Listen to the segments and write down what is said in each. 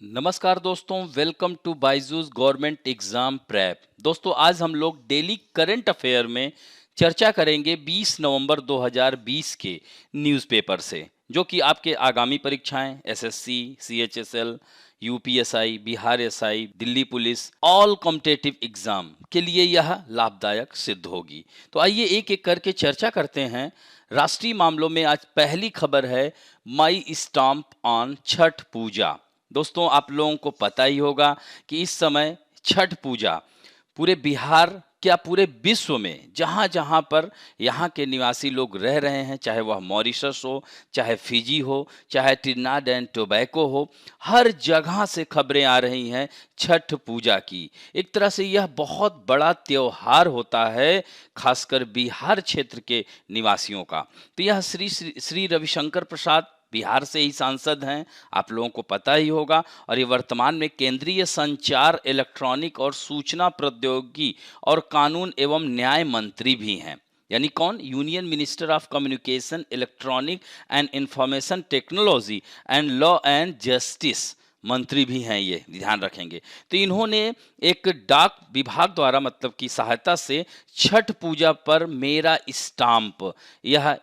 नमस्कार दोस्तों, welcome to Byju's government exam prep. दोस्तों, आज हम लोग डेली करंट अफेयर में चर्चा करेंगे 20 नवंबर 2020 के न्यूज़पेपर से, जो कि आपके आगामी परीक्षाएं SSC, CHSL, UPSI, Bihar SI, Delhi police, all competitive exam के लिए यह लाभदायक सिद्ध होगी। तो आइए एक एक करके चर्चा करते हैं। राष्ट्रीय मामलों में आज पहली खबर है माई स्टाम्प ऑन छठ पूजा। दोस्तों, आप लोगों को पता ही होगा कि इस समय छठ पूजा पूरे बिहार क्या पूरे विश्व में जहां जहां पर यहाँ के निवासी लोग रह रहे हैं, चाहे वह मॉरिशस हो, चाहे फिजी हो, चाहे ट्रिनिडाद एंड टोबैको हो, हर जगह से खबरें आ रही हैं छठ पूजा की। एक तरह से यह बहुत बड़ा त्योहार होता है, खासकर बिहार क्षेत्र के निवासियों का। तो यह श्री श्री श्री रविशंकर प्रसाद बिहार से ही सांसद हैं, आप लोगों को पता ही होगा। और ये वर्तमान में केंद्रीय संचार, इलेक्ट्रॉनिक और सूचना प्रौद्योगिकी और कानून एवं न्याय मंत्री भी हैं। यानी कौन? Union minister of communication, electronic and information technology and law and justice मंत्री भी हैं, ये ध्यान रखेंगे। तो इन्होंने एक डाक विभाग द्वारा मतलब की सहायता से छठ पूजा पर मेरा स्टाम्प यह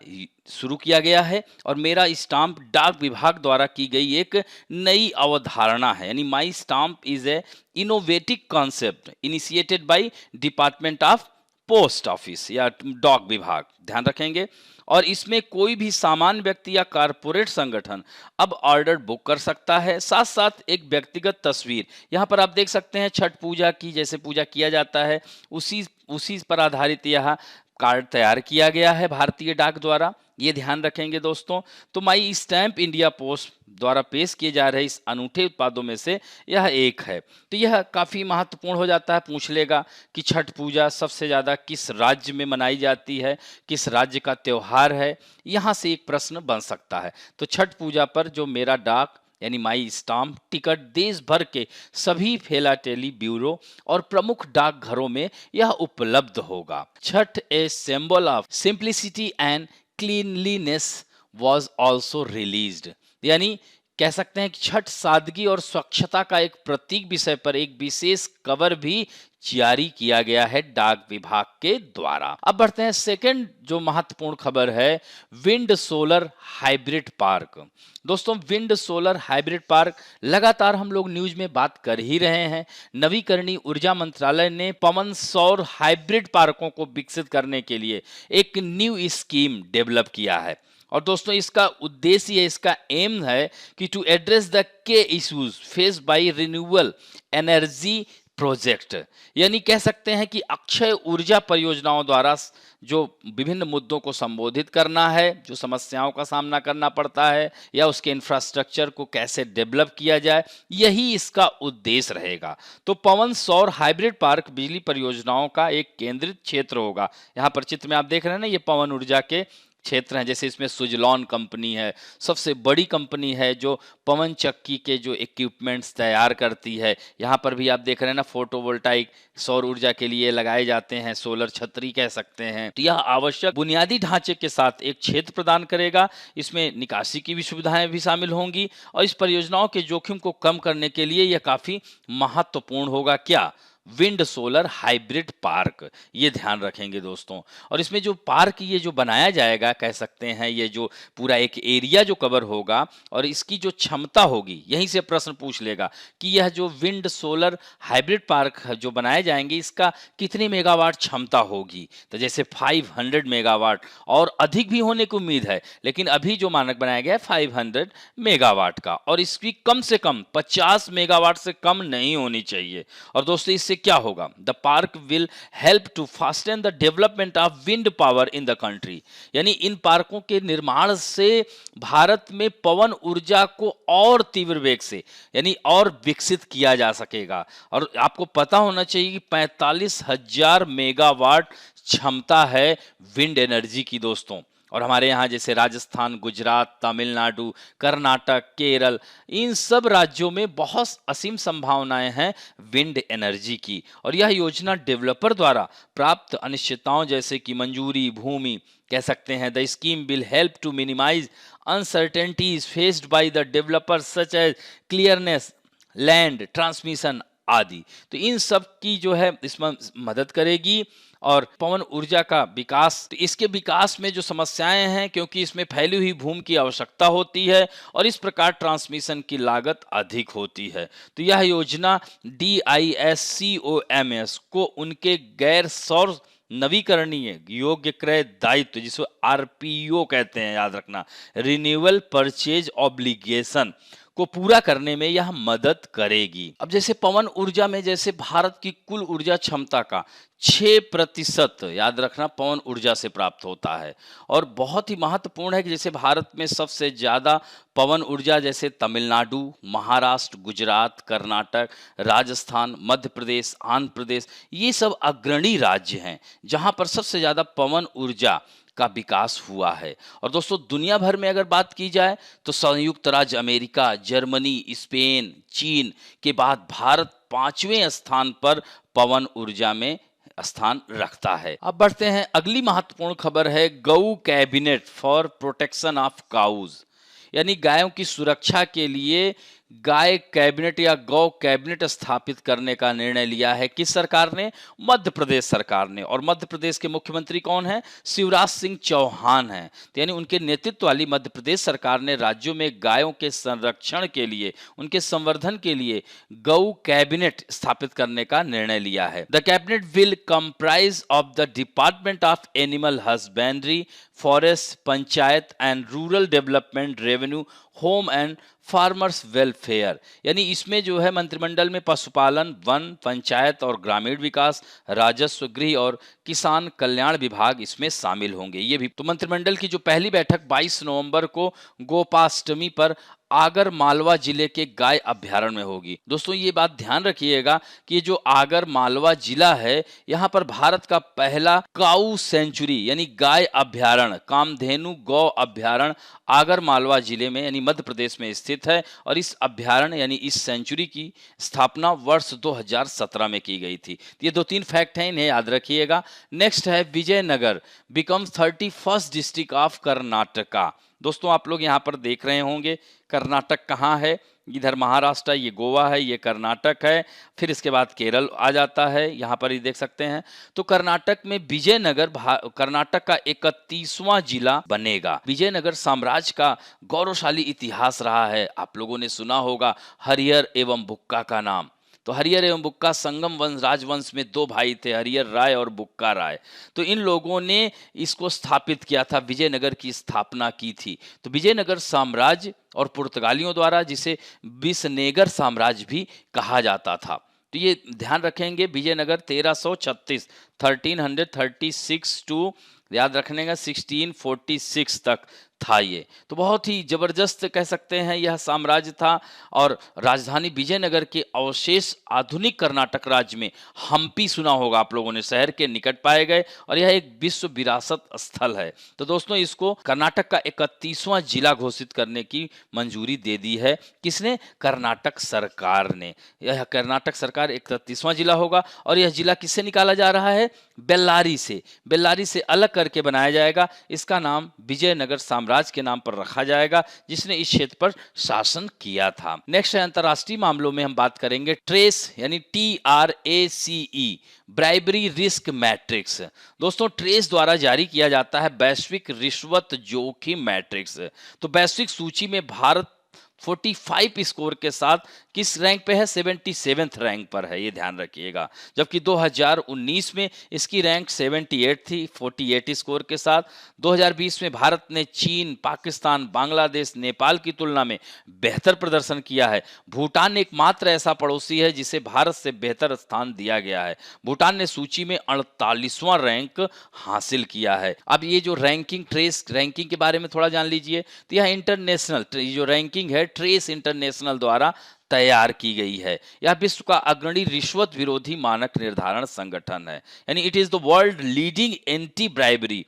शुरू किया गया है। और मेरा स्टाम्प डाक विभाग द्वारा की गई एक नई अवधारणा है। यानी my stamp is a innovative concept initiated by department of post office या डाक विभाग, ध्यान रखेंगे। और इसमें कोई भी सामान्य व्यक्ति या कारपोरेट संगठन अब ऑर्डर बुक कर सकता है। साथ साथ एक व्यक्तिगत तस्वीर यहाँ पर आप देख सकते हैं, छठ पूजा की जैसे पूजा किया जाता है उसी उसी पर आधारित यह कार्ड तैयार किया गया है भारतीय डाक द्वारा, ये ध्यान रखेंगे दोस्तों। तो माई स्टैम्प इंडिया पोस्ट द्वारा पेश किए जा रहे इस अनूठे उत्पादों में से यह एक है। तो यह काफ़ी महत्वपूर्ण हो जाता है। पूछ लेगा कि छठ पूजा सबसे ज़्यादा किस राज्य में मनाई जाती है, किस राज्य का त्यौहार है, यहाँ से एक प्रश्न बन सकता है। तो छठ पूजा पर जो मेरा डाक यानी माई स्टाम्प टिकट देश भर के सभी फिलाटेली ब्यूरो और प्रमुख डाकघरों में यह उपलब्ध होगा। Chhath a symbol of simplicity and cleanliness was also released. यानी कह सकते हैं कि छठ सादगी और स्वच्छता का एक प्रतीक विषय पर एक विशेष कवर भी जारी किया गया है डाक विभाग के द्वारा। अब बढ़ते हैं सेकंड जो महत्वपूर्ण खबर है, विंड सोलर हाइब्रिड पार्क। दोस्तों, विंड सोलर हाइब्रिड पार्क लगातार हम लोग न्यूज में बात कर ही रहे हैं। नवीकरणीय ऊर्जा मंत्रालय ने पवन सौर हाइब्रिड पार्कों को विकसित करने के लिए एक न्यू स्कीम डेवलप किया है। और दोस्तों, इसका उद्देश्य, इसका एम है कि टू एड्रेस द के issues face by renewable energy project. यानी कह सकते हैं कि अक्षय ऊर्जा परियोजनाओं द्वारा जो विभिन्न मुद्दों को संबोधित करना है, जो समस्याओं का सामना करना पड़ता है, या उसके इंफ्रास्ट्रक्चर को कैसे डेवलप किया जाए, यही इसका उद्देश्य रहेगा। तो पवन सौर हाइब्रिड पार्क बिजली परियोजनाओं का एक केंद्रित क्षेत्र होगा। यहाँ पर चित्र में आप देख रहे हैं ना, ये पवन ऊर्जा के क्षेत्र हैं। जैसे इसमें सुजलॉन कंपनी है, सबसे बड़ी कंपनी है जो पवन चक्की के जो इक्विपमेंट्स तैयार करती है। यहाँ पर भी आप देख रहे हैं ना, फोटोवोल्टाइक सौर ऊर्जा के लिए लगाए जाते हैं, सोलर छतरी कह सकते हैं। तो यह आवश्यक बुनियादी ढांचे के साथ एक क्षेत्र प्रदान करेगा। इसमें निकासी की भी सुविधाएं भी शामिल होंगी और इस परियोजनाओं के जोखिम को कम करने के लिए यह काफी महत्वपूर्ण होगा। क्या? विंड सोलर हाइब्रिड पार्क, ये ध्यान रखेंगे दोस्तों। और इसमें जो पार्क ये जो बनाया जाएगा, कह सकते हैं ये जो पूरा एक एरिया जो कवर होगा और इसकी जो क्षमता होगी, यहीं से प्रश्न पूछ लेगा कि यह जो विंड सोलर हाइब्रिड पार्क जो बनाए जाएंगे इसका कितनी मेगावाट क्षमता होगी। तो जैसे 500 मेगावाट और अधिक भी होने की उम्मीद है, लेकिन अभी जो मानक बनाया गया है 500 मेगावाट का, और इसकी कम से कम 50 मेगावाट से कम नहीं होनी चाहिए। और दोस्तों, इससे क्या होगा? The park will help to fasten the development of wind power in the country. यानी इन पार्कों के निर्माण से भारत में पवन ऊर्जा को और तीव्र वेग से यानी और विकसित किया जा सकेगा। और आपको पता होना चाहिए कि 45,000 मेगावाट क्षमता है विंड एनर्जी की दोस्तों। और हमारे यहाँ जैसे राजस्थान, गुजरात, तमिलनाडु, कर्नाटक, केरल, इन सब राज्यों में बहुत असीम संभावनाएं हैं विंड एनर्जी की। और यह योजना डेवलपर द्वारा प्राप्त अनिश्चितताओं जैसे कि मंजूरी, भूमि, कह सकते हैं the scheme will help to minimise uncertainties faced by the developers such as clearness land transmission आदि। तो इन सब की जो है इसमें मदद करेगी। और पवन ऊर्जा का विकास, तो इसके विकास में जो समस्याएं हैं, क्योंकि इसमें फैली हुई भूमि की आवश्यकता होती है और इस प्रकार ट्रांसमिशन की लागत अधिक होती है। तो यह योजना DISCOMS को उनके गैर सौर नवीकरणीय योग्य क्रय दायित्व, जिसको RPO कहते हैं, याद रखना, रिन्यूअल परचेज ऑब्लिगेशन, को पूरा करने में यह मदद करेगी। अब जैसे पवन ऊर्जा में जैसे भारत की कुल ऊर्जा क्षमता का 6% याद रखना पवन ऊर्जा से प्राप्त होता है। और बहुत ही महत्वपूर्ण है कि जैसे भारत में सबसे ज़्यादा पवन ऊर्जा जैसे तमिलनाडु, महाराष्ट्र, गुजरात, कर्नाटक, राजस्थान, मध्य प्रदेश, आंध्र प्रदेश, ये सब अग्रणी राज्य हैं जहाँ पर सबसे ज़्यादा पवन ऊर्जा का विकास हुआ है। और दोस्तों दुनिया भर में अगर बात की जाए तो संयुक्त राज्य अमेरिका, जर्मनी, स्पेन, चीन के बाद भारत 5वें स्थान पर पवन ऊर्जा में स्थान रखता है। अब बढ़ते हैं, अगली महत्वपूर्ण खबर है गौ cabinet for protection of cows, यानी गायों की सुरक्षा के लिए गाय कैबिनेट या गौ कैबिनेट स्थापित करने का निर्णय लिया है। किस सरकार ने? मध्य प्रदेश सरकार ने। और मध्य प्रदेश के मुख्यमंत्री कौन है? शिवराज सिंह चौहान हैं। तो यानी उनके नेतृत्व वाली मध्य प्रदेश सरकार ने राज्यों में गायों के संरक्षण के लिए, उनके संवर्धन के लिए गौ कैबिनेट स्थापित करने का निर्णय लिया है। The cabinet will comprise of the department of animal husbandry, forest, panchayat and rural development, revenue, home and farmers welfare, यानी इसमें जो है मंत्रिमंडल में पशुपालन, वन, पंचायत और ग्रामीण विकास, राजस्व, गृह और किसान कल्याण विभाग इसमें शामिल होंगे। ये भी तो मंत्रिमंडल की जो पहली बैठक 22 नवंबर को गोपाष्टमी पर आगर मालवा जिले के गाय अभ्यारण्य में होगी। दोस्तों ये बात ध्यान रखिएगा कि ये जो आगर मालवा जिला है, यहाँ पर भारत का पहला काऊ सेंचुरी यानी गाय अभ्यारण्य, कामधेनु गौ अभ्यारण्य आगर मालवा जिले में यानी मध्य प्रदेश में स्थित है। और इस अभ्यारण्य यानी इस सेंचुरी की स्थापना वर्ष 2017 में की गई थी। ये 2-3 फैक्ट हैं, इन्हें याद रखिएगा। नेक्स्ट है Vijayanagara becomes 31st district of Karnataka. दोस्तों आप लोग यहाँ पर देख रहे होंगे कर्नाटक कहाँ है, इधर महाराष्ट्र, ये गोवा है, ये कर्नाटक है, फिर इसके बाद केरल आ जाता है, यहाँ पर ही देख सकते हैं। तो कर्नाटक में विजयनगर कर्नाटक का 31वां जिला बनेगा। विजयनगर साम्राज्य का गौरवशाली इतिहास रहा है। आप लोगों ने सुना होगा हरिहर एवं बुक्का का नाम। तो हरिहर एवं बुक्का संगम वंश राजवंश में 2 भाई थे, हरिहर राय और बुक्का राय। तो इन लोगों ने इसको स्थापित किया था, विजयनगर की स्थापना की थी। तो विजयनगर साम्राज्य और पुर्तगालियों द्वारा जिसे विसनेगर साम्राज्य भी कहा जाता था। तो ये ध्यान रखेंगे, विजयनगर 1336 टू याद रखने का 1646 तक था ये। तो बहुत ही जबरदस्त कह सकते हैं यह साम्राज्य था। और राजधानी विजयनगर के अवशेष आधुनिक कर्नाटक राज्य में हम्पी सुना होगा आप लोगों ने, शहर के निकट पाए गए और यह एक विश्व विरासत स्थल है। तो दोस्तों इसको कर्नाटक का 31वां जिला घोषित करने की मंजूरी दे दी है। किसने? कर्नाटक सरकार ने। यह कर्नाटक सरकार 31वां जिला होगा। और यह जिला किससे निकाला जा रहा है? बेल्लारी से। बेल्लारी से अलग करके बनाया जाएगा। इसका नाम विजयनगर साम्राज्य के नाम पर रखा जाएगा, जिसने इस क्षेत्र पर शासन किया था। नेक्स्ट है अंतरराष्ट्रीय मामलों में हम बात करेंगे ट्रेस यानी TRACE, ब्राइबरी रिस्क मैट्रिक्स। दोस्तों ट्रेस द्वारा जारी किया जाता है वैश्विक रिश्वत जोखिम मैट्रिक्स। तो वैश्विक सूची में भारत 45 स्कोर के साथ किस रैंक पे है? 77th रैंक पर है, ये ध्यान रखिएगा। जबकि 2019 में इसकी रैंक 78 थी 48 स्कोर के साथ। 2020 में भारत ने चीन, पाकिस्तान, बांग्लादेश, नेपाल की तुलना में बेहतर प्रदर्शन किया है। भूटान एकमात्र ऐसा पड़ोसी है जिसे भारत से बेहतर स्थान दिया गया है। भूटान ने सूची में 48वां रैंक हासिल किया है। अब ये जो रैंकिंग, ट्रेस रैंकिंग के बारे में थोड़ा जान लीजिए। तो यह इंटरनेशनल जो रैंकिंग है ट्रेस इंटरनेशनल द्वारा तैयार की गई है। यह विश्व का अग्रणी रिश्वत विरोधी मानक निर्धारण संगठन है, यानी it is the world leading anti bribery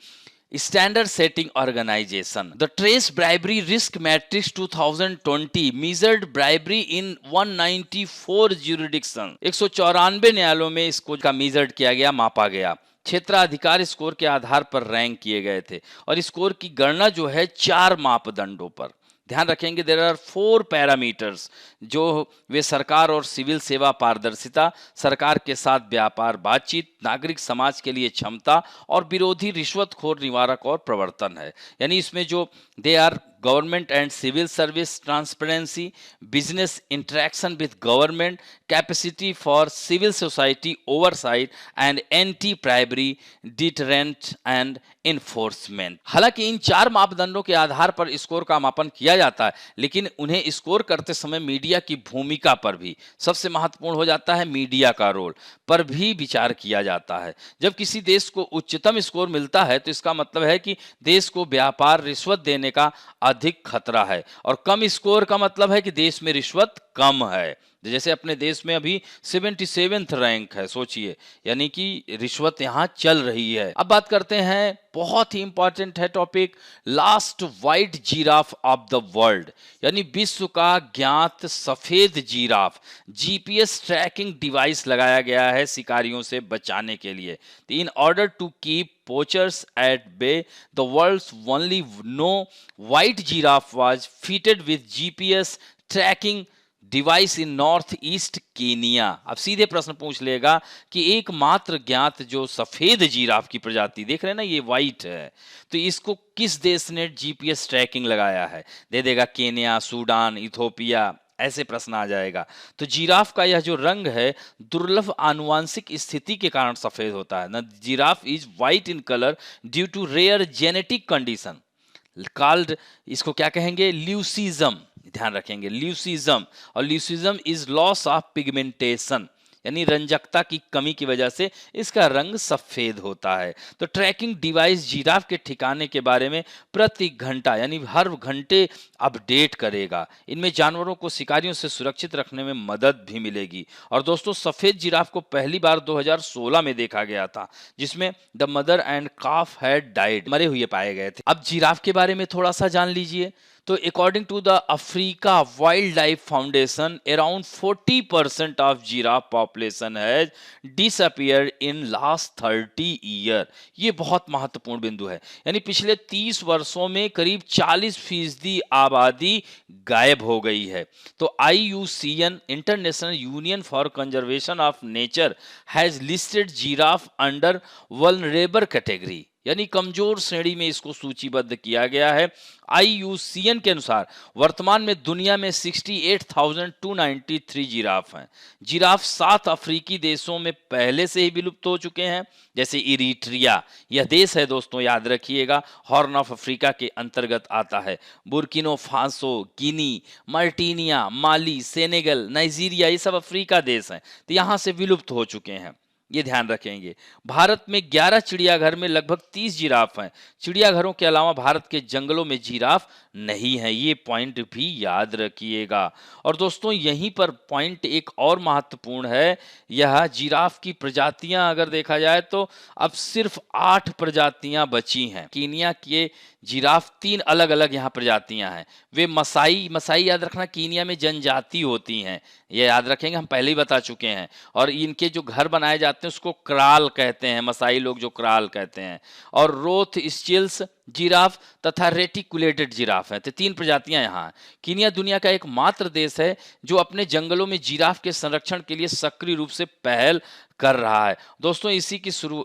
standard setting organisation. The trace bribery risk matrix 2020 measured bribery in 194 jurisdiction, 194 न्यायालयों में इसको का मेजर्ड किया गया, मापा गया। क्षेत्राधिकार स्कोर के आधार पर रैंक किए गए थे और स्कोर की गणना जो है 4 मापदंडों पर, ध्यान रखेंगे देयर आर 4 पैरामीटर्स जो वे सरकार और सिविल सेवा पारदर्शिता, सरकार के साथ व्यापार बातचीत, नागरिक समाज के लिए क्षमता और विरोधी रिश्वतखोर निवारक और प्रवर्तन है। यानी इसमें जो they are government and civil service transparency, business interaction with government, capacity for civil society oversight and anti bribery, deterrent and enforcement. हालांकि इन 4 मापदंडों के आधार पर स्कोर का मापन किया जाता है, लेकिन उन्हें स्कोर करते समय मीडिया की भूमिका पर भी, सबसे महत्वपूर्ण हो जाता है मीडिया का रोल पर भी विचार किया जाता है। जब किसी देश को उच्चतम स्कोर मिलता है तो इसका मतलब है कि देश को व्यापार रिश्वत देने का अधिक खतरा है, और कम स्कोर का मतलब है कि देश में रिश्वत कम है। जैसे अपने देश में अभी 77th रैंक है, सोचिए, यानी कि रिश्वत यहाँ चल रही है। अब बात करते हैं, बहुत ही इंपॉर्टेंट है topic, last white giraffe of the world, यानी विश्व का ज्ञात सफेद जिराफ। जीपीएस ट्रैकिंग डिवाइस लगाया गया है शिकारियों से बचाने के लिए। In order to keep poachers at bay, the world's only white giraffe was fitted with GPS tracking device in north east Kenya. अब सीधे प्रश्न पूछ लेगा कि एकमात्र ज्ञात जो सफेद जिराफ की प्रजाति देख रहे हैं ना, ये वाइट है, तो इसको किस देश ने जीपीएस ट्रैकिंग लगाया है? दे देगा केनिया, सूडान, इथोपिया, ऐसे प्रश्न आ जाएगा। तो जिराफ का यह जो रंग है दुर्लभ आनुवांशिक स्थिति के कारण सफेद होता है ना। Giraffe is white in colour due to rare genetic condition called, इसको क्या कहेंगे, ल्यूसिज्म। ध्यान रखेंगे ल्यूसिज्म, और leucism is loss of pigmentation, यानी रंजकता की कमी की वजह से इसका रंग सफेद होता है। तो ट्रैकिंग डिवाइस जिराफ के ठिकाने के बारे में प्रति घंटा यानी हर घंटे अपडेट करेगा। इनमें जानवरों को शिकारियों से सुरक्षित रखने में मदद भी मिलेगी। और दोस्तों, सफेद जिराफ को पहली बार 2016 में देखा गया था, जिसमें the mother and calf had died, मरे हुए पाए गए थे। अब जिराफ के बारे में थोड़ा सा जान लीजिए। तो according to the Africa Wildlife Foundation, around 40% of giraffe population has disappeared in last 30 year. ये बहुत महत्वपूर्ण बिंदु है, यानी पिछले 30 वर्षों में करीब 40% आबादी गायब हो गई है। तो IUCN, international union for conservation of nature, has listed giraffe under vulnerable category, यानी कमजोर श्रेणी में इसको सूचीबद्ध किया गया है। IUCN के अनुसार वर्तमान में दुनिया में 68,293 जिराफ हैं। जिराफ 7 अफ्रीकी देशों में पहले से ही विलुप्त हो चुके हैं, जैसे इरिट्रिया, यह देश है दोस्तों, याद रखिएगा, हॉर्न ऑफ अफ्रीका के अंतर्गत आता है। बुर्किनो फासो, गिनी, मार्टिनिया, माली, सेनेगल, नाइजीरिया, ये सब अफ्रीका देश हैं, तो यहाँ से विलुप्त हो चुके हैं, ये ध्यान रखेंगे। भारत में 11 चिड़ियाघर में लगभग 30 जिराफ हैं। चिड़ियाघरों के अलावा भारत के जंगलों में जिराफ नहीं है, ये पॉइंट भी याद रखिएगा। और दोस्तों, यहीं पर पॉइंट एक और महत्वपूर्ण है, यह जिराफ की प्रजातियां अगर देखा जाए तो अब सिर्फ 8 प्रजातियां बची हैं। कीनिया के जिराफ 3 अलग अलग यहाँ प्रजातियां हैं। वे मसाई याद रखना, कीनिया में जनजाति होती हैं, ये याद रखेंगे, हम पहले ही बता चुके हैं। और इनके जो घर बनाए जाते हैं उसको क्राल कहते हैं, मसाई लोग जो क्राल कहते हैं। और रोथ स्टिल्स जिराफ तथा रेटिकुलेटेड जिराफ है, तो 3 प्रजातियां यहाँ हैं। कीनिया दुनिया का एकमात्र देश है जो अपने जंगलों में जिराफ के संरक्षण के लिए सक्रिय रूप से पहल कर रहा है। दोस्तों,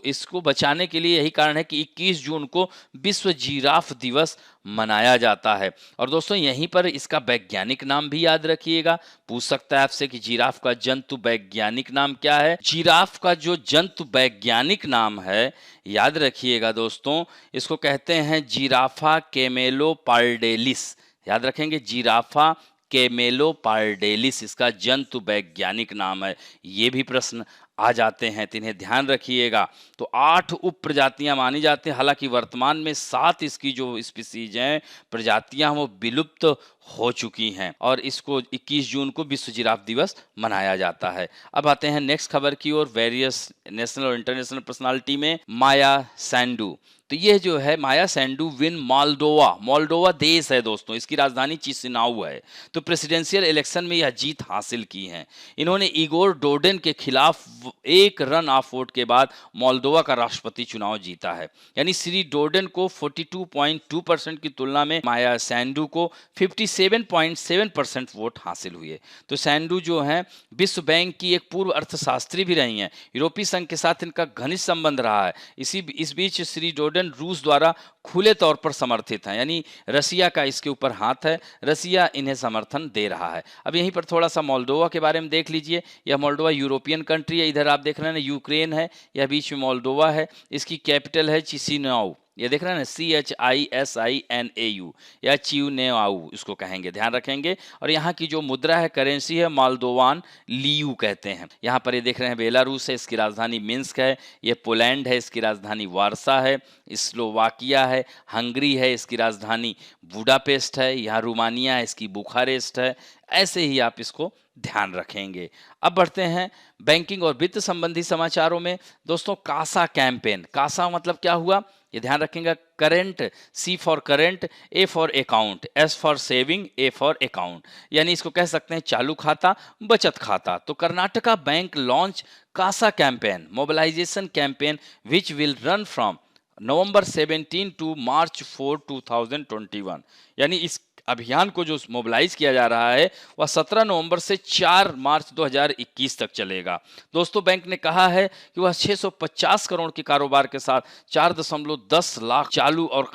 इसको बचाने के लिए यही कारण है कि 21 जून को विश्व जिराफ दिवस मनाया जाता है। और दोस्तों, यहीं पर इसका वैज्ञानिक नाम भी याद रखिएगा, पूछ सकता है आपसे कि जिराफ का जंतु वैज्ञानिक नाम क्या है। जिराफ का जो जंतु वैज्ञानिक नाम है, याद रखिएगा दोस्तों, इसको कहते हैं जिराफा कैमेलोपार्डेलिस। याद रखेंगे, जिराफा कैमेलोपार्डेलिस इसका जंतु वैज्ञानिक नाम है। ये भी प्रश्न आ जाते हैं, तो इन्हें ध्यान रखिएगा। तो 8 उप प्रजातियां मानी जाती हैं, हालांकि वर्तमान में 7 इसकी जो स्पीसीज हैं, प्रजातियां, वो विलुप्त हो चुकी हैं। और इसको 21 जून को विश्व जिराफ दिवस मनाया जाता है। अब आते हैं नेक्स्ट खबर की ओर। वेरियस नेशनल और इंटरनेशनल पर्सनालिटी में माया सैंडू, तो ये जो है माया सैंडू विन मोल्डोवा देश है दोस्तों, इसकी राजधानी चिसिनाउ है। तो प्रेसिडेंशियल इलेक्शन में यह जीत हासिल की है। इन्होंने इगोर डोडेन के खिलाफ एक रन ऑफ वोट के बाद मोल्दोवा का राष्ट्रपति चुनाव जीता है। यानी श्री डोडेन को 42.2% की तुलना में माया सैंडू को 57.7% वोट हासिल हुए। तो सैंडू जो हैं विश्व बैंक की एक पूर्व अर्थशास्त्री भी रही हैं। यूरोपीय संघ के साथ इनका घनिष्ठ संबंध रहा है। इस बीच श्री डोडेन रूस द्वारा खुले तौर पर समर्थित हैं, यानी रसिया का इसके ऊपर हाथ है, रसिया इन्हें समर्थन दे रहा है। अब यहीं पर थोड़ा सा मोल्दोवा के बारे में देख लीजिए। यह मोल्दोवा यूरोपियन कंट्री है। इधर आप देख रहे हैं यूक्रेन है, यह बीच में मोल्दोवा है। इसकी कैपिटल है चिसिनाउ। ये देख रहे हैं ना, CHISINAU या चिउनेआउ इसको कहेंगे, ध्यान रखेंगे। और यहाँ की जो मुद्रा है, करेंसी है, मोल्दोवान लियू कहते हैं। यहाँ पर ये देख रहे हैं बेलारूस है, इसकी राजधानी मिन्स्क है। ये पोलैंड है, इसकी राजधानी वारसा है। स्लोवाकिया है, हंगरी है, इसकी राजधानी बुडापेस्ट है। यहाँ रोमानिया है, इसकी बुखारेस्ट है। ऐसे ही आप इसको ध्यान रखेंगे। अब बढ़ते हैं बैंकिंग और वित्त संबंधी समाचारों में। दोस्तों, कासा कैंपेन, कासा मतलब क्या हुआ ये ध्यान रखेंगे। Current, C for current, A for account, S for saving, A for account, यानी इसको कह सकते हैं चालू खाता, बचत खाता। तो Karnataka bank launch CASA campaign, mobilisation campaign which will run from November 17 to March 4, 2021। यानी इस अभियान को जो मोबिलाइज किया जा रहा है वह 17 नवंबर से 4 मार्च 2021 तक चलेगा। दोस्तों, बैंक ने कहा है कि वह 650 करोड़ के कारोबार के साथ 4.10 लाख चालू और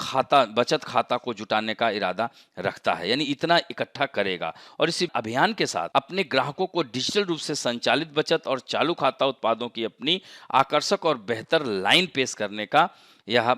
बचत खाता को जुटाने का इरादा रखता है, यानी इतना इकट्ठा करेगा। और इस अभियान के साथ अपने ग्राहकों को डिजिटल रूप से संचालित बचत और चालू खाता उत्पादों की अपनी आकर्षक और बेहतर लाइन पेश करने का यह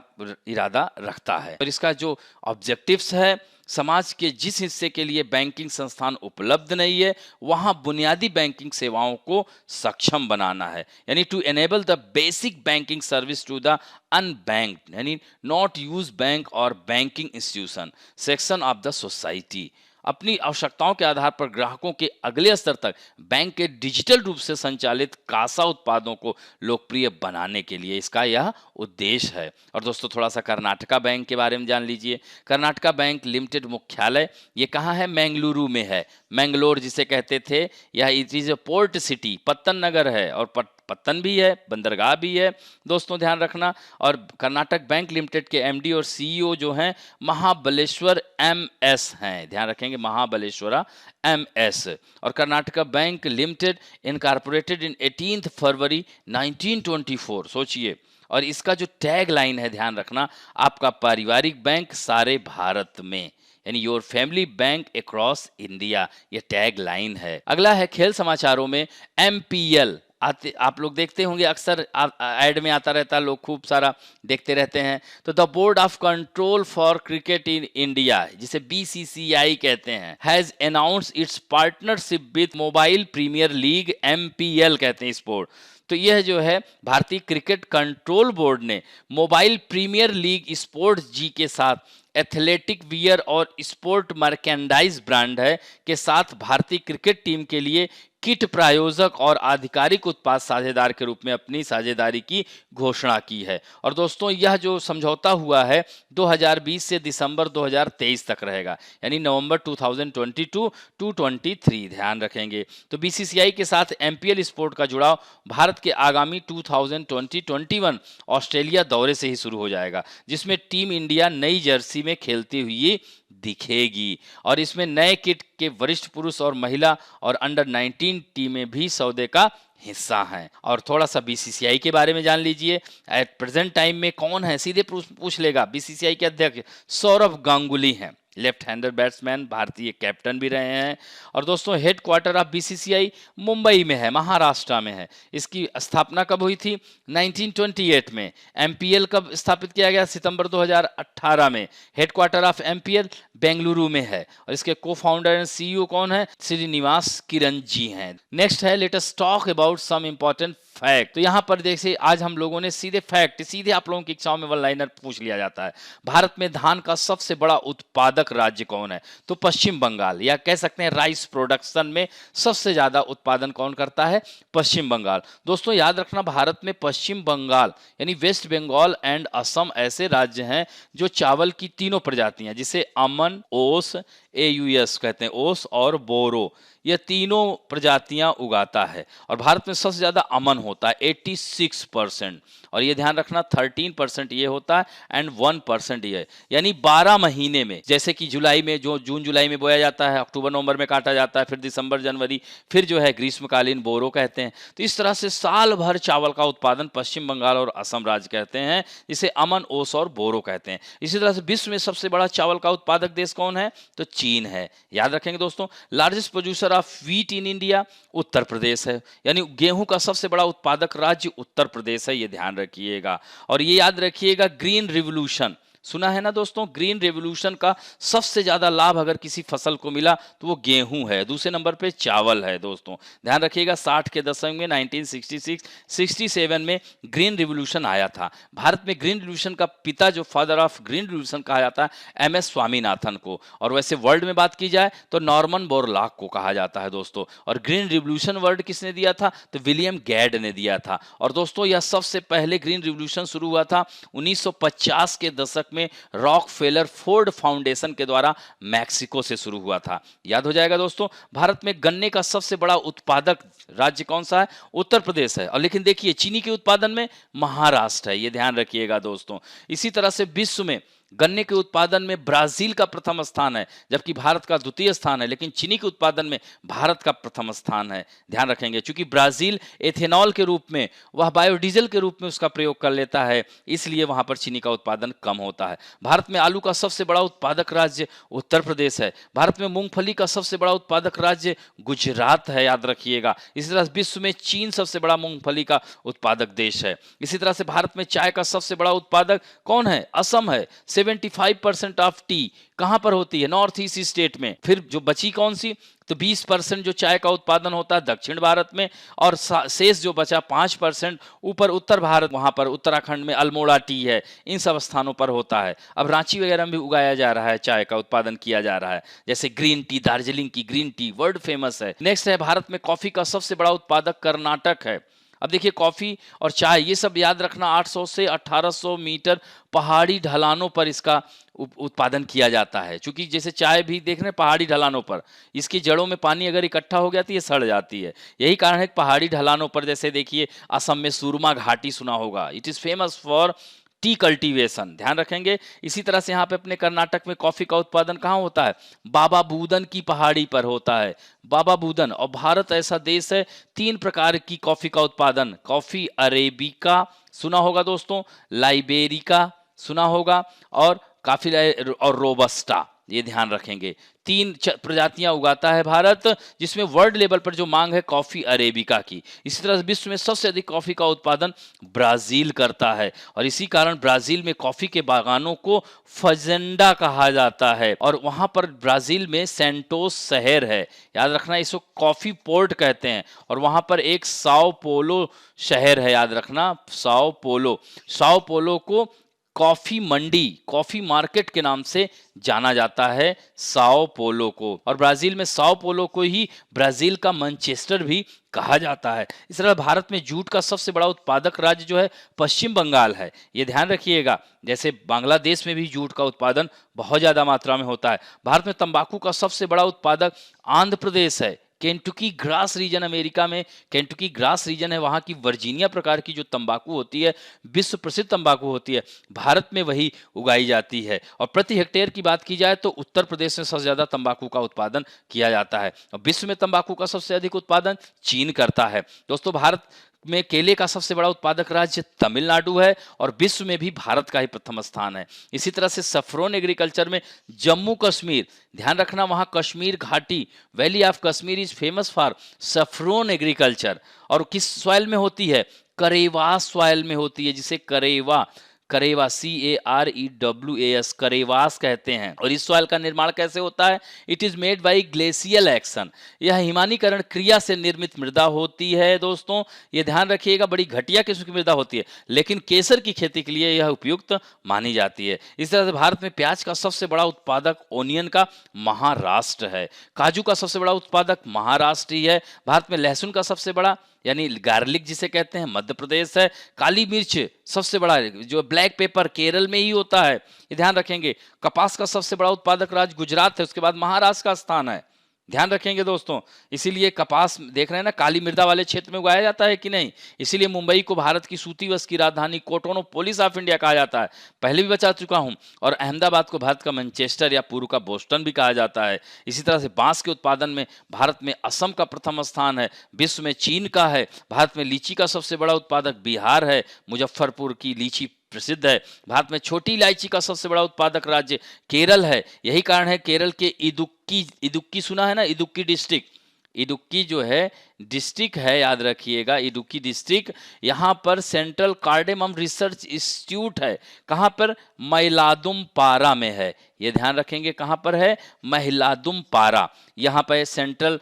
इरादा रखता है। और इसका जो ऑब्जेक्टिव्स है, समाज के जिस हिस्से के लिए बैंकिंग संस्थान उपलब्ध नहीं है वहां बुनियादी बैंकिंग सेवाओं को सक्षम बनाना है, यानी to enable the basic banking service to the unbanked, यानी नॉट यूज बैंक और banking institution section of the society. अपनी आवश्यकताओं के आधार पर ग्राहकों के अगले स्तर तक बैंक के डिजिटल रूप से संचालित कासा उत्पादों को लोकप्रिय बनाने के लिए इसका यह उद्देश्य है। और दोस्तों, थोड़ा सा कर्नाटका बैंक के बारे में जान लीजिए। कर्नाटका बैंक लिमिटेड मुख्यालय ये कहाँ है? मैंगलुरु में है। मैंगलोर जिसे कहते थे, यह it is a port city, पत्तन नगर है और पत्तन भी है, बंदरगाह भी है। दोस्तों ध्यान रखना। और कर्नाटक बैंक लिमिटेड के MD और CEO जो हैं महाबलेश्वर MS हैं, ध्यान रखेंगे, महाबलेश्वरा MS। और Karnataka bank limited incorporated in 18 फरवरी 1924, सोचिए। और इसका जो टैग लाइन है, ध्यान रखना, आपका पारिवारिक बैंक सारे भारत में, यानी your family bank across India, ये टैग लाइन है। अगला है खेल समाचारों में MPL। आप लोग देखते होंगे, अक्सर ऐड में आता रहता है, लोग खूब सारा देखते रहते हैं। तो the board of control for cricket in India, जिसे BCCI कहते हैं, has announced its partnership with mobile premier league, MPL कहते हैं स्पोर्ट। तो यह जो है भारतीय क्रिकेट कंट्रोल बोर्ड ने मोबाइल प्रीमियर लीग स्पोर्ट जी के साथ एथलेटिक वियर और स्पोर्ट मर्केंडाइज ब्रांड है के साथ भारतीय क्रिकेट टीम के लिए किट प्रायोजक और आधिकारिक उत्पाद साझेदार के रूप में अपनी साझेदारी की घोषणा की है। और दोस्तों, यह जो समझौता हुआ है 2020 से दिसंबर 2023 तक रहेगा, यानी नवंबर 2022 टू 23, ध्यान रखेंगे। तो BCCI के साथ MPL स्पोर्ट का जुड़ाव भारत के आगामी 2020-21 ऑस्ट्रेलिया दौरे से ही शुरू हो जाएगा, जिसमें टीम इंडिया नई जर्सी में खेलती हुई दिखेगी। और इसमें नए किट के वरिष्ठ पुरुष और महिला और अंडर 19 टीमें भी सौदे का हिस्सा हैं। और थोड़ा सा BCCI के बारे में जान लीजिए। एट प्रेजेंट टाइम में कौन है, सीधे पूछ लेगा। BCCI के अध्यक्ष सौरभ गांगुली हैं, लेफ्ट हैंडर बैट्समैन, भारतीय कैप्टन भी रहे हैं। और दोस्तों, हेडक्वार्टर ऑफ BCCI मुंबई में है, महाराष्ट्र में है। इसकी स्थापना कब हुई थी? 1928 में। MPL कब स्थापित किया गया? सितंबर 2018 में। हेडक्वार्टर ऑफ MPL बेंगलुरु में है। और इसके को फाउंडर एंड CEO कौन है? श्रीनिवास किरण जी हैं। नेक्स्ट है, let us talk about some important fact. तो यहाँ पर देखिए, आज हम लोगों ने सीधे फैक्ट, सीधे आप लोगों की एग्जाम में वन लाइनर पूछ लिया जाता है। भारत में धान का सबसे बड़ा उत्पादक राज्य कौन है? तो पश्चिम बंगाल, या कह सकते हैं राइस प्रोडक्शन में सबसे ज्यादा उत्पादन कौन करता है? पश्चिम बंगाल। दोस्तों याद रखना, भारत में पश्चिम बंगाल यानी वेस्ट बंगाल एंड असम ऐसे राज्य हैं जो चावल की तीनों प्रजातियां, जिसे अमन, ओस, AUS कहते हैं, ओस और बोरो, ये तीनों प्रजातियां उगाता है। और भारत में सबसे ज्यादा अमन होता है 86%, और ये ध्यान रखना 13% ये होता है एंड 1% ये है। यानी 12 महीने में, जैसे कि जुलाई में, जो जून जुलाई में बोया जाता है, अक्टूबर नवंबर में काटा जाता है, फिर दिसंबर जनवरी, फिर जो है ग्रीष्मकालीन बोरो कहते हैं। तो इस तरह से साल भर चावल का उत्पादन पश्चिम बंगाल और असम राज्य करते हैं, जिसे अमन, ओस और बोरो कहते हैं। इसी तरह से विश्व में सबसे बड़ा चावल का उत्पादक देश कौन है? तो चीन है। याद रखेंगे दोस्तों। Largest producer of wheat in India, Uttar Pradesh है। यानी गेहूं का सबसे बड़ा उत्पादक राज्य उत्तर प्रदेश है, ये ध्यान रखिएगा। और ये याद रखिएगा, ग्रीन रिवोल्यूशन सुना है ना दोस्तों, ग्रीन रेवोल्यूशन का सबसे ज्यादा लाभ अगर किसी फसल को मिला तो वो गेहूं है। दूसरे नंबर पे चावल है दोस्तों, ध्यान रखिएगा। 60 के दशक में 1966-67 में ग्रीन रिवोल्यूशन आया था। भारत में ग्रीन रिवोल्यूशन का पिता, जो फादर ऑफ ग्रीन रिवोल्यूशन कहा जाता है, MS स्वामीनाथन को। और वैसे वर्ल्ड में बात की जाए तो नॉर्मन बोरलॉग को कहा जाता है दोस्तों। और ग्रीन रिवोल्यूशन वर्ड किसने दिया था? तो विलियम गैड ने दिया था। और दोस्तों यह सबसे पहले ग्रीन रिवोल्यूशन शुरू हुआ था 1950 के दशक में रॉकफेलर फोर्ड फाउंडेशन के द्वारा मैक्सिको से शुरू हुआ था। याद हो जाएगा दोस्तों। भारत में गन्ने का सबसे बड़ा उत्पादक राज्य कौन सा है? उत्तर प्रदेश है। और लेकिन देखिए, चीनी के उत्पादन में महाराष्ट्र है, ये ध्यान रखिएगा दोस्तों। इसी तरह से विश्व में गन्ने के उत्पादन में ब्राजील का प्रथम स्थान है, जबकि भारत का द्वितीय स्थान है। लेकिन चीनी के उत्पादन में भारत का प्रथम स्थान है, ध्यान रखेंगे। क्योंकि ब्राजील एथेनॉल के रूप में, वह बायोडीजल के रूप में उसका प्रयोग कर लेता है, इसलिए वहां पर चीनी का उत्पादन कम होता है। भारत में आलू का सबसे बड़ा उत्पादक राज्य उत्तर प्रदेश है। भारत में मूंगफली का सबसे बड़ा उत्पादक राज्य गुजरात है, याद रखिएगा। इसी तरह विश्व में चीन सबसे बड़ा मूंगफली का उत्पादक देश है। इसी तरह से भारत में चाय का सबसे बड़ा उत्पादक कौन है? असम है। 75% ऑफ टी कहां पर होती है? नॉर्थ ईस्ट स्टेट में। फिर जो बची कौन सी? तो 20% जो चाय का उत्पादन होता है दक्षिण भारत में, और शेष जो बचा 5% ऊपर उत्तर भारत, वहां पर उत्तराखंड में अल्मोड़ा टी है, इन सब स्थानों पर होता है। अब रांची वगैरह में भी उगाया जा रहा है, चाय का उत्पादन किया जा रहा है। जैसे ग्रीन टी, दार्जिलिंग की ग्रीन टी वर्ल्ड फेमस है। नेक्स्ट है, भारत में कॉफी का सबसे बड़ा उत्पादक कर्नाटक है। अब देखिए, कॉफी और चाय ये सब याद रखना 800 से 1800 मीटर पहाड़ी ढलानों पर इसका उत्पादन किया जाता है। क्योंकि जैसे चाय भी देख रहे हैं पहाड़ी ढलानों पर, इसकी जड़ों में पानी अगर इकट्ठा हो गया तो ये सड़ जाती है। यही कारण है कि पहाड़ी ढलानों पर, जैसे देखिए असम में सुरमा घाटी सुना होगा, it is famous for T cultivation, ध्यान रखेंगे। इसी तरह से यहाँ पे अपने कर्नाटक में कॉफी का उत्पादन कहाँ होता है? बाबा बूदन की पहाड़ी पर होता है, बाबा बूदन। और भारत ऐसा देश है, 3 प्रकार की कॉफी का उत्पादन, कॉफी अरेबिका सुना होगा दोस्तों, लाइबेरिका सुना होगा, और काफी और रोबस्टा, ये ध्यान रखेंगे। 3 प्रजातियां उगाता है भारत, जिसमें वर्ल्ड लेवल पर जो मांग है कॉफी अरेबिका की। इसी तरह विश्व में सबसे अधिक कॉफी का उत्पादन ब्राजील करता है, और इसी कारण ब्राजील में कॉफी के बागानों को फजेंडा कहा जाता है। और वहां पर ब्राजील में सेंटोस शहर है, याद रखना, इसको कॉफी पोर्ट कहते हैं। और वहां पर एक साओ पोलो शहर है, याद रखना, साओ पोलो। साओ पोलो को कॉफी मंडी, कॉफी मार्केट के नाम से जाना जाता है, साओ पोलो को। और ब्राजील में साओ पोलो को ही ब्राजील का मैनचेस्टर भी कहा जाता है। इस तरह भारत में जूट का सबसे बड़ा उत्पादक राज्य जो है पश्चिम बंगाल है, ये ध्यान रखिएगा। जैसे बांग्लादेश में भी जूट का उत्पादन बहुत ज्यादा मात्रा में होता है। भारत में तंबाकू का सबसे बड़ा उत्पादक आंध्र प्रदेश है। केंटुकी ग्रास रीजन, अमेरिका में केंटुकी ग्रास रीजन है, वहां की वर्जीनिया प्रकार की जो तंबाकू होती है, विश्व प्रसिद्ध तंबाकू होती है, भारत में वही उगाई जाती है। और प्रति हेक्टेयर की बात की जाए तो उत्तर प्रदेश में सबसे ज्यादा तंबाकू का उत्पादन किया जाता है। और विश्व में तंबाकू का सबसे अधिक उत्पादन चीन करता है। दोस्तों, भारत में केले का सबसे बड़ा उत्पादक राज्य तमिलनाडु है, और विश्व में भी भारत का ही प्रथम स्थान है। इसी तरह से सफ्रोन एग्रीकल्चर में जम्मू कश्मीर, ध्यान रखना, वहां कश्मीर घाटी, valley of Kashmir is famous for saffron agriculture. और किस सॉइल में होती है? करेवास सॉइल में होती है, जिसे करेवा, करेवा CAREWAS, करेवास कहते हैं। और इस सॉइल का निर्माण कैसे होता है? It is made by glacial action, यह हिमानीकरण क्रिया से निर्मित मृदा होती है दोस्तों, ये ध्यान रखिएगा। बड़ी घटिया किस्म की मृदा होती है, लेकिन केसर की खेती के लिए यह उपयुक्त मानी जाती है। इस तरह से भारत में प्याज का सबसे बड़ा उत्पादक ओनियन का महाराष्ट्र है। काजू का सबसे बड़ा उत्पादक महाराष्ट्र ही है। भारत में लहसुन का सबसे बड़ा, यानी गार्लिक जिसे कहते हैं, मध्य प्रदेश है। काली मिर्च सबसे बड़ा जो ब्लैक पेपर केरल में ही होता है, ये ध्यान रखेंगे। कपास का सबसे बड़ा उत्पादक राज्य गुजरात है, उसके बाद महाराष्ट्र का स्थान है, ध्यान रखेंगे दोस्तों। इसीलिए कपास देख रहे हैं ना, काली मृदा वाले क्षेत्र में उगाया जाता है कि नहीं। इसीलिए मुंबई को भारत की सूती वस्त्र की राजधानी कोटोनोपोलिस ऑफ इंडिया कहा जाता है, पहले भी बता चुका हूं। और अहमदाबाद को भारत का मैनचेस्टर या पूर्व का बोस्टन भी कहा जाता है। इसी तरह से बांस के उत्पादन में भारत में असम का प्रथम स्थान है, विश्व में चीन का है। भारत में लीची का सबसे बड़ा उत्पादक बिहार है, मुजफ्फरपुर की लीची प्रसिद्ध है। भारत में छोटी इलायची का सबसे बड़ा उत्पादक राज्य केरल है। यही कारण है केरल के इदुक्की सुना है ना, इदुक्की डिस्ट्रिक्ट, इडुक्की जो है डिस्ट्रिक्ट है, याद रखिएगा, इडुक्की डिस्ट्रिक्ट, यहाँ पर सेंट्रल कार्डेमम रिसर्च इंस्टीट्यूट है। कहाँ पर? मइलादुमपारा में है, ये ध्यान रखेंगे। कहाँ पर है? मइलादुमपारा, यहाँ पर सेंट्रल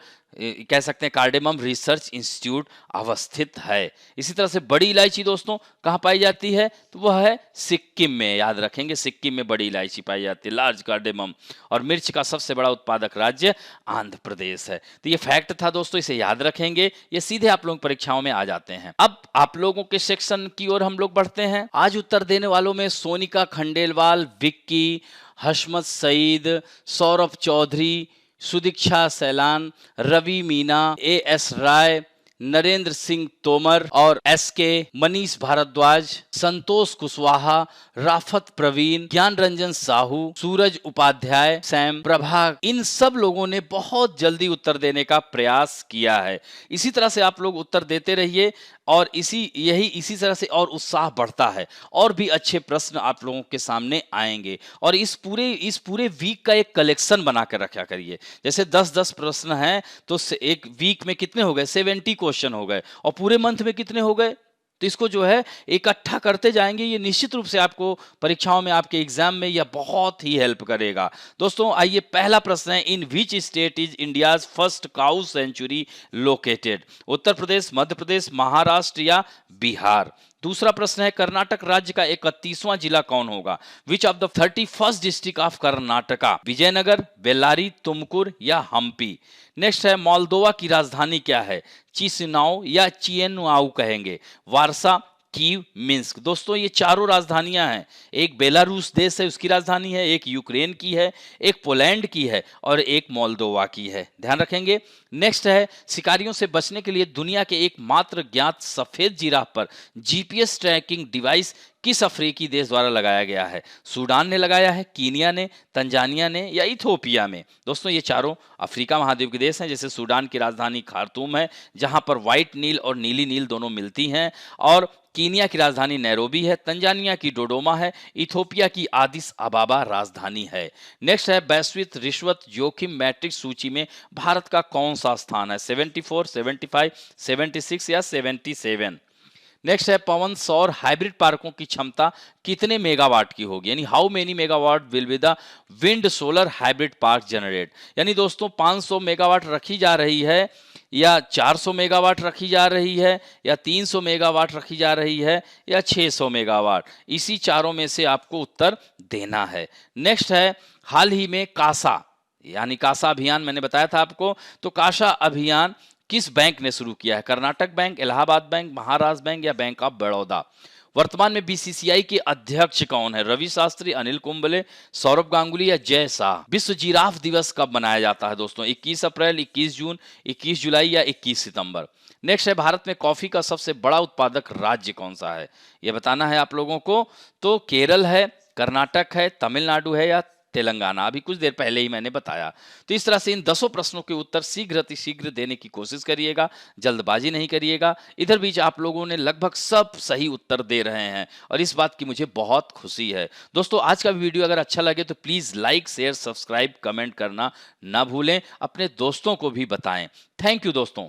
कह सकते हैं कार्डेमम रिसर्च इंस्टीट्यूट अवस्थित है। इसी तरह से बड़ी इलायची दोस्तों कहाँ पाई जाती है? तो वह है सिक्किम में, याद रखेंगे, सिक्किम में बड़ी इलायची पाई जाती है, लार्ज कार्डेमम। और मिर्च का सबसे बड़ा उत्पादक राज्य आंध्र प्रदेश है। तो ये फैक्ट था दोस्तों, इसे याद रखेंगे, ये सीधे आप लोग परीक्षाओं में आ जाते हैं। अब आप लोगों के सेक्शन की ओर हम लोग बढ़ते हैं। आज उत्तर देने वालों में सोनिका खंडेलवाल, विक्की, हशमत सईद, सौरभ चौधरी, सुदीक्षा सैलान, रवि मीना, एएस राय, नरेंद्र सिंह तोमर और एसके, मनीष भारद्वाज, संतोष कुशवाहा, राफत प्रवीण, ज्ञान रंजन साहू, सूरज उपाध्याय, सैम प्रभा, इन सब लोगों ने बहुत जल्दी उत्तर देने का प्रयास किया है। इसी तरह से आप लोग उत्तर देते रहिए और इसी तरह से और उत्साह बढ़ता है, और भी अच्छे प्रश्न आप लोगों के सामने आएंगे। और इस पूरे वीक का एक कलेक्शन बना कर रखा करिए। जैसे 10-10 प्रश्न हैं तो एक वीक में कितने हो गए? 70 क्वेश्चन हो गए, और पूरे मंथ में कितने हो गए? तो इसको जो है इकट्ठा करते जाएंगे, ये निश्चित रूप से आपको परीक्षाओं में, आपके एग्जाम में यह बहुत ही हेल्प करेगा। दोस्तों आइए, पहला प्रश्न है, in which state is India's first cow sanctuary located? Uttar Pradesh, Madhya Pradesh, Maharashtra या बिहार? दूसरा प्रश्न है, कर्नाटक राज्य का 31वां जिला कौन होगा? Which of the 31st district of Karnataka? Vijayanagara, Bellary, Tumkur या हम्पी? नेक्स्ट है, मोल्दोवा की राजधानी क्या है? चिसिनाउ या चिएनआउ कहेंगे? वारसा, कीव, मिन्स्क? दोस्तों ये चारों राजधानियां हैं, एक बेलारूस देश है उसकी राजधानी है, एक यूक्रेन की है, एक पोलैंड की है और एक मोल्दोवा की है, ध्यान रखेंगे। नेक्स्ट है, शिकारियों से बचने के लिए दुनिया के एकमात्र ज्ञात सफेद जिराफ पर जीपीएस ट्रैकिंग डिवाइस किस अफ्रीकी देश द्वारा लगाया गया है? सूडान ने लगाया है, कीनिया ने, तंजानिया ने या इथोपिया में? दोस्तों ये चारों अफ्रीका महाद्वीप के देश हैं। जैसे सूडान की राजधानी खार्तूम है, जहां पर व्हाइट नील और नीली नील दोनों मिलती हैं, और कीनिया की राजधानी नैरोबी है, तंजानिया की डोडोमा है, इथोपिया की आदिस अबाबा राजधानी है। नेक्स्ट है, वैश्विक रिश्वत जोखिम मैट्रिक्स सूची में भारत का कौन सा स्थान है? 74, 75, 76 या 77? नेक्स्ट है, पवन सौर हाइब्रिड पार्कों की क्षमता कितने मेगावाट की होगी? यानी how many megawatt will be the wind solar hybrid park generate? यानी दोस्तों 500 मेगावाट रखी जा रही है, या 400 मेगावाट रखी जा रही है, या 300 मेगावाट रखी जा रही है, या 600 मेगावाट? इसी चारों में से आपको उत्तर देना है। नेक्स्ट है, हाल ही में कासा यानी कासा अभियान मैंने बताया था आपको, तो कासा अभियान किस बैंक ने शुरू किया है? Karnataka bank, Allahabad bank, Maharashtra bank या बैंक ऑफ बड़ौदा? वर्तमान में बीसीसीआई के अध्यक्ष कौन है? रवि शास्त्री, अनिल कुंबले, सौरभ गांगुली या जय शाह? विश्व जिराफ दिवस कब मनाया जाता है दोस्तों? 21 अप्रैल, 21 जून, 21 जुलाई या 21 सितंबर? नेक्स्ट है, भारत में कॉफी का सबसे बड़ा उत्पादक राज्य कौन सा है? यह बताना है आप लोगों को। तो केरल है, कर्नाटक है, तमिलनाडु है या तेलंगाना? अभी कुछ देर पहले ही मैंने बताया। तो इस तरह से इन 10 प्रश्नों के उत्तर शीघ्र अतिशीघ्र देने की कोशिश करिएगा, जल्दबाजी नहीं करिएगा। इधर बीच आप लोगों ने लगभग सब सही उत्तर दे रहे हैं और इस बात की मुझे बहुत खुशी है। दोस्तों आज का वीडियो अगर अच्छा लगे तो please like, share, subscribe, comment करना ना भूलें, अपने दोस्तों को भी बताएं। थैंक यू दोस्तों।